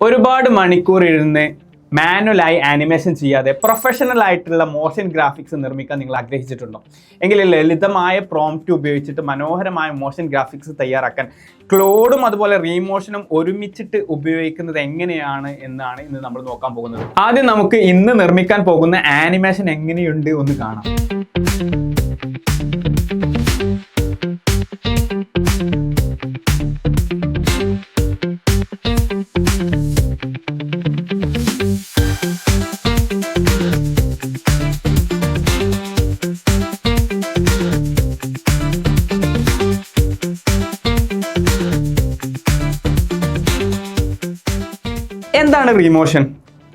ഒരുപാട് മണിക്കൂർ ഇരുന്ന് മാനുവലായി ആനിമേഷൻ ചെയ്യാതെ പ്രൊഫഷണൽ ആയിട്ടുള്ള മോഷൻ ഗ്രാഫിക്സ് നിർമ്മിക്കാൻ നിങ്ങൾ ആഗ്രഹിച്ചിട്ടുണ്ടോ? എങ്കിൽ ലളിതമായ പ്രോംപ്റ്റ് ഉപയോഗിച്ചിട്ട് മനോഹരമായ മോഷൻ ഗ്രാഫിക്സ് തയ്യാറാക്കാൻ ക്ലോഡും അതുപോലെ റീമോഷനും ഒരുമിച്ചിട്ട് ഉപയോഗിക്കുന്നത് എങ്ങനെയാണ് എന്നാണ് ഇന്ന് നമ്മൾ നോക്കാൻ പോകുന്നത്. ആദ്യം നമുക്ക് ഇന്ന് നിർമ്മിക്കാൻ പോകുന്ന ആനിമേഷൻ എങ്ങനെയുണ്ട് ഒന്ന് കാണാം. എന്താണ് റീമോഷൻ?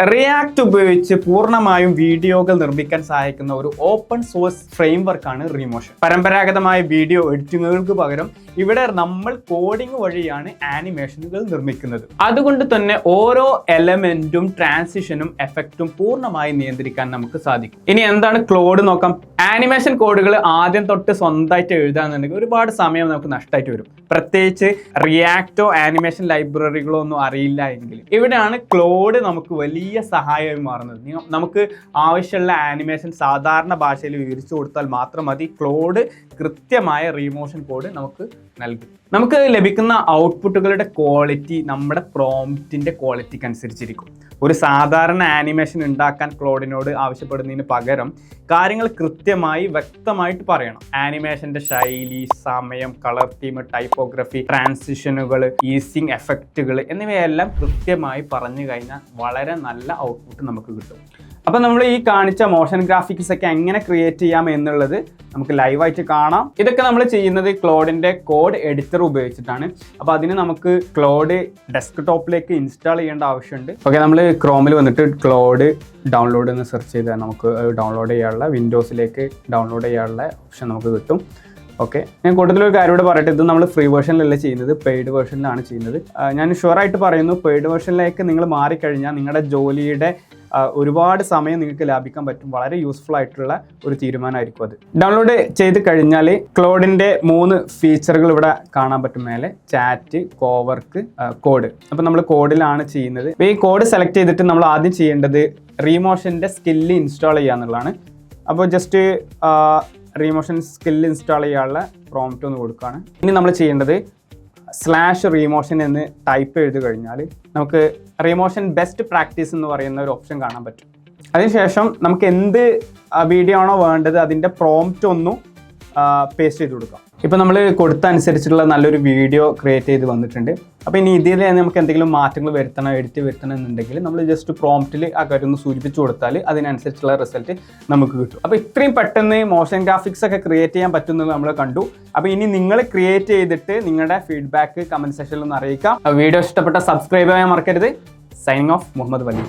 റിയാക്ട് ഉപയോഗിച്ച് പൂർണ്ണമായും വീഡിയോകൾ നിർമ്മിക്കാൻ സഹായിക്കുന്ന ഒരു ഓപ്പൺ സോഴ്സ് ഫ്രെയിംവർക്കാണ് റീമോഷൻ. പരമ്പരാഗതമായ വീഡിയോ എഡിറ്റിങ്ങുകൾക്ക് പകരം ഇവിടെ നമ്മൾ കോഡിംഗ് വഴിയാണ് ആനിമേഷനുകൾ നിർമ്മിക്കുന്നത്. അതുകൊണ്ട് തന്നെ ഓരോ എലമെന്റും ട്രാൻസിഷനും എഫക്റ്റും പൂർണ്ണമായി നിയന്ത്രിക്കാൻ നമുക്ക് സാധിക്കും. ഇനി എന്താണ് ക്ലോഡ് നോക്കാം. ആനിമേഷൻ കോഡുകൾ ആദ്യം തൊട്ട് സ്വന്തമായിട്ട് എഴുതാന്നുണ്ടെങ്കിൽ ഒരുപാട് സമയം നമുക്ക് നഷ്ടമായിട്ട് വരും. പ്രത്യേകിച്ച് റിയാക്റ്റോ ആനിമേഷൻ ലൈബ്രറികളോ ഒന്നും അറിയില്ല എങ്കിൽ ഇവിടെയാണ് ക്ലോഡ് നമുക്ക് വലിയ സഹായമായി മാറുന്നത്. നമുക്ക് ആവശ്യമുള്ള ആനിമേഷൻ സാധാരണ ഭാഷയിൽ വിവരിച്ചു കൊടുത്താൽ മാത്രം മതി. ക്ലോഡ് കൃത്യമായ റീമോഷൻ കോഡ് നമുക്ക് നൽകും. നമുക്ക് ലഭിക്കുന്ന ഔട്ട്പുട്ടുകളുടെ ക്വാളിറ്റി നമ്മുടെ പ്രോംപ്റ്റിന്റെ ക്വാളിറ്റിക്ക് അനുസരിച്ചിരിക്കും. ഒരു സാധാരണ ആനിമേഷൻ ഉണ്ടാക്കാൻ ക്ലോഡിനോട് ആവശ്യപ്പെടുന്നതിന് പകരം കാര്യങ്ങൾ കൃത്യമായി വ്യക്തമായിട്ട് പറയണം. ആനിമേഷന്റെ ശൈലി, സമയം, കളർ തീം, ടൈപ്പോഗ്രഫി, ട്രാൻസിഷനുകൾ, ഈസിങ് എഫക്റ്റുകൾ എന്നിവയെല്ലാം കൃത്യമായി പറഞ്ഞു കഴിഞ്ഞാൽ വളരെ നല്ല ഔട്ട്പുട്ട് നമുക്ക് കിട്ടും. അപ്പോൾ നമ്മൾ ഈ കാണിച്ച മോഷൻ ഗ്രാഫിക്സ് ഒക്കെ എങ്ങനെ ക്രിയേറ്റ് ചെയ്യാം എന്നുള്ളത് നമുക്ക് ലൈവായിട്ട് കാണാം. ഇതൊക്കെ നമ്മൾ ചെയ്യുന്നത് ക്ലോഡിൻ്റെ കോഡ് എഡിറ്റർ ഉപയോഗിച്ചിട്ടാണ്. അപ്പോൾ അതിന് നമുക്ക് ക്ലോഡ് ഡെസ്ക്ടോപ്പിലേക്ക് ഇൻസ്റ്റാൾ ചെയ്യേണ്ട ആവശ്യമുണ്ട്. ഓക്കെ, നമ്മൾ ക്രോമിൽ വന്നിട്ട് ക്ലോഡ് ഡൗൺലോഡ് എന്ന് സെർച്ച് ചെയ്താൽ നമുക്ക് ഡൗൺലോഡ് ചെയ്യാനുള്ള വിൻഡോസിലേക്ക് ഡൗൺലോഡ് ചെയ്യാനുള്ള ഓപ്ഷൻ നമുക്ക് കിട്ടും. ഓക്കെ, ഞാൻ കൂടുതലൊരു കാര്യം കൂടെ പറയട്ടെ. ഇത് നമ്മൾ ഫ്രീ വേർഷനിലല്ല ചെയ്യുന്നത്, പെയ്ഡ് വേർഷനിലാണ് ചെയ്യുന്നത്. ഞാൻ ഷുവറായിട്ട് പറയുന്നു, പെയ്ഡ് വേർഷനിലേക്ക് നിങ്ങൾ മാറിക്കഴിഞ്ഞാൽ നിങ്ങളുടെ ജോലിയുടെ ഒരുപാട് സമയം നിങ്ങൾക്ക് ലാഭിക്കാൻ പറ്റും. വളരെ യൂസ്ഫുൾ ആയിട്ടുള്ള ഒരു തീരുമാനമായിരിക്കും അത്. ഡൗൺലോഡ് ചെയ്ത് കഴിഞ്ഞാൽ ക്ലോഡിൻ്റെ 3 ഫീച്ചറുകൾ ഇവിടെ കാണാൻ പറ്റും. മേലെ ചാറ്റ്, കോവർക്ക്, കോഡ്. അപ്പോൾ നമ്മൾ കോഡിലാണ് ചെയ്യുന്നത്. അപ്പോൾ ഈ കോഡ് സെലക്ട് ചെയ്തിട്ട് നമ്മൾ ആദ്യം ചെയ്യേണ്ടത് റീമോഷൻ്റെ സ്കില്ല് ഇൻസ്റ്റാൾ ചെയ്യുക എന്നുള്ളതാണ്. അപ്പോൾ ജസ്റ്റ് റീമോഷൻ സ്കില്ല് ഇൻസ്റ്റാൾ ചെയ്യാനുള്ള പ്രോംപ്റ്റ് ഒന്ന് കൊടുക്കുകയാണ്. ഇനി നമ്മൾ ചെയ്യേണ്ടത് /റീമോഷൻ എന്ന് ടൈപ്പ് എഴുതി കഴിഞ്ഞാൽ നമുക്ക് റീമോഷൻ ബെസ്റ്റ് പ്രാക്ടീസ് എന്ന് പറയുന്ന ഒരു ഓപ്ഷൻ കാണാൻ പറ്റും. അതിനുശേഷം നമുക്ക് എന്ത് വീഡിയോ ആണോ വേണ്ടത് അതിൻ്റെ പ്രോംപ്റ്റ് ഒന്നും പേസ്റ്റ് ചെയ്ത് കൊടുക്കാം. ഇപ്പോൾ നമ്മൾ കൊടുത്ത അനുസരിച്ചുള്ള നല്ലൊരു വീഡിയോ ക്രിയേറ്റ് ചെയ്ത് വന്നിട്ടുണ്ട്. അപ്പോൾ ഇനി ഇതിൽ നമുക്ക് എന്തെങ്കിലും മാറ്റങ്ങൾ വരുത്തണം, എഡിറ്റ് വരുത്തണം എന്നുണ്ടെങ്കിൽ നമ്മൾ ജസ്റ്റ് പ്രോംപ്റ്റിൽ ആ കാര്യം ഒന്ന് സൂചിപ്പിച്ച് കൊടുത്താൽ അതിനനുസരിച്ചുള്ള റിസൾട്ട് നമുക്ക് കിട്ടും. അപ്പോൾ ഇത്രയും പെട്ടെന്ന് മോഷൻ ഗ്രാഫിക്സ് ഒക്കെ ക്രിയേറ്റ് ചെയ്യാൻ പറ്റുന്നത് നമ്മൾ കണ്ടു. അപ്പോൾ ഇനി നിങ്ങൾ ക്രിയേറ്റ് ചെയ്തിട്ട് നിങ്ങളുടെ ഫീഡ്ബാക്ക് കമൻറ്റ് സെക്ഷനിൽ ഒന്ന് അറിയിക്കാം. വീഡിയോ ഇഷ്ടപ്പെട്ട സബ്സ്ക്രൈബ് ചെയ്യാൻ മറക്കരുത്. സൈനിങ് ഓഫ്, മുഹമ്മദ് വലി.